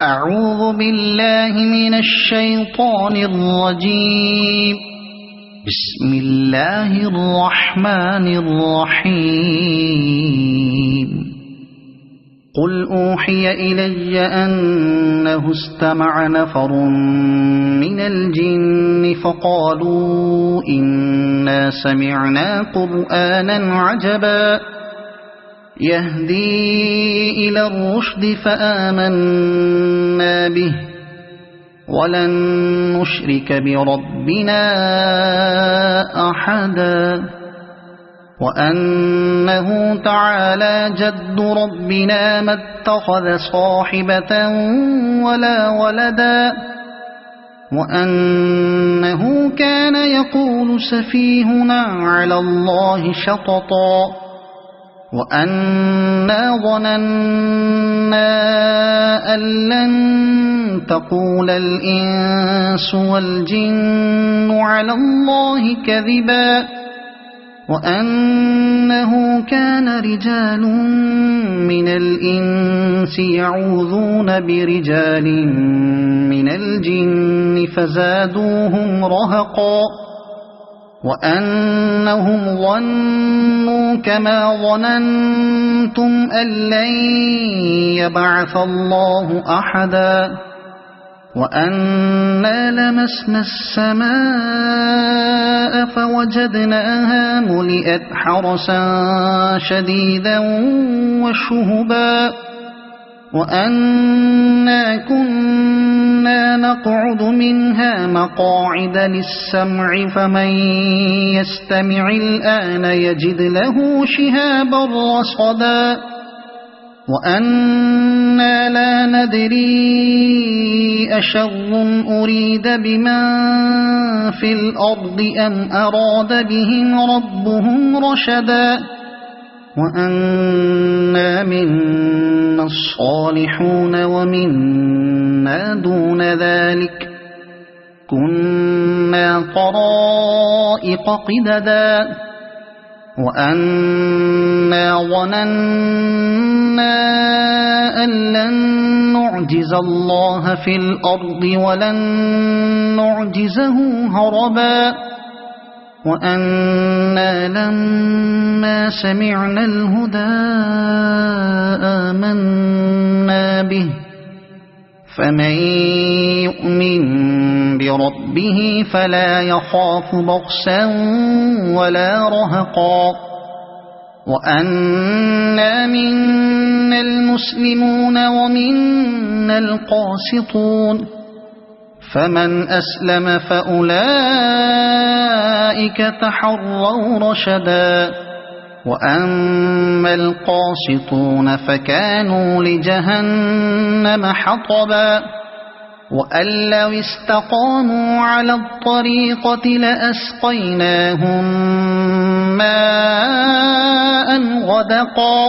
أعوذ بالله من الشيطان الرجيم. بسم الله الرحمن الرحيم. قل أوحي إلي أنه استمع نفر من الجن فقالوا إنا سمعنا قرآنا عجبا يهدي إلى الرشد فآمنا به ولن نشرك بربنا أحدا وأنه تعالى جد ربنا ما اتخذ صاحبة ولا ولدا وأنه كان يقول سفيهنا على الله شططا وأنا ظننا أن لن تقول الإنس والجن على الله كذبا وأنه كان رجال من الإنس يعوذون برجال من الجن فزادوهم رهقا وأنهم ظنوا كما ظننتم أن لن يبعث الله أحدا وأنا لمسنا السماء فوجدناها ملئت حرسا شديدا وشهبا وأنا كنا نقعد منها مقاعد للسمع فمن يستمع الآن يجد له شهابا رصدا وأنا لا ندري أشر أريد بمن في الأرض أم أراد بهم ربهم رشدا وأنا منا الصالحون ومنا دون ذلك كنا طرائق قددا وأنا ظننا أن لن نعجز الله في الأرض ولن نعجزه هربا وأنا لما سمعنا الهدى آمنا به فمن يؤمن بربه فلا يخاف بخسا ولا رهقا وأنا منا المسلمون ومنا القاسطون فمن أسلم فأولئك تحروا رشدا وأما القاسطون فكانوا لجهنم حطبا وأن لو استقاموا على الطريقة لأسقيناهم ماء غدقا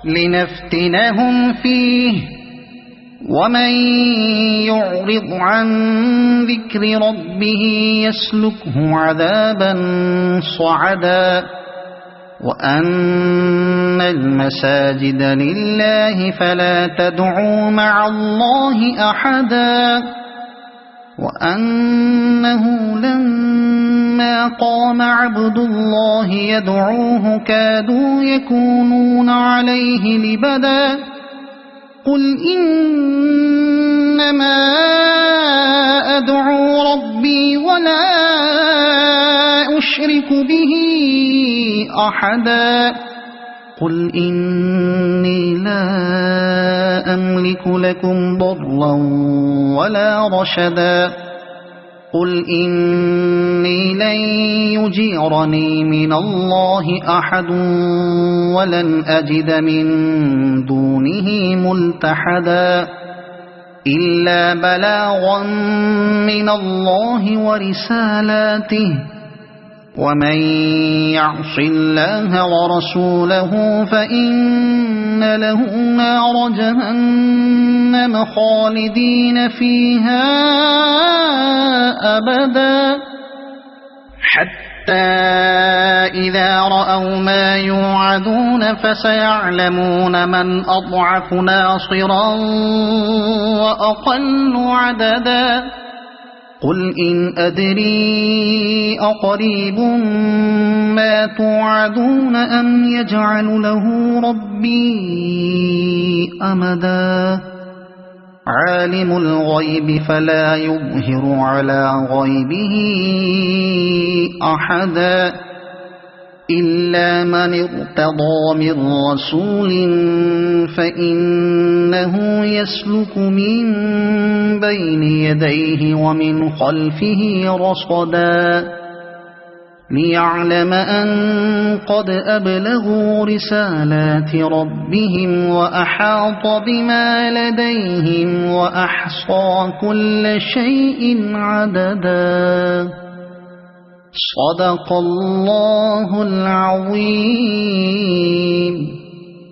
لنفتنهم فيه ومن يعرض عن ذكر ربه يسلكه عذابا صعدا وأن المساجد لله فلا تدعوا مع الله أحدا وأنه لما قام عبد الله يدعوه كادوا يكونون عليه لبدا قل إنما أدعو ربي ولا أشرك به أحدا قل إني لا أملك لكم ضرا ولا رشدا قل إني لن يجيرني من الله أحد ولن أجد من دونه ملتحدا إلا بلاغا من الله ورسالاته ومن يعص الله ورسوله فإن له نار جهنم خالدين فيها أبدا حتى حتى إذا رأوا ما يوعدون فسيعلمون من أضعف ناصرا وأقل عددا قل إن أدري أقريب ما توعدون أم يجعل له ربي أمدا عالم الغيب فلا يظهر على غيبه أحدا إلا من ارتضى من رسول فإنه يسلك من بين يديه ومن خلفه رصدا ليعلم أن قد أبلغوا رسالات ربهم وأحاط بما لديهم وأحصى كل شيء عددا صدق الله العظيم.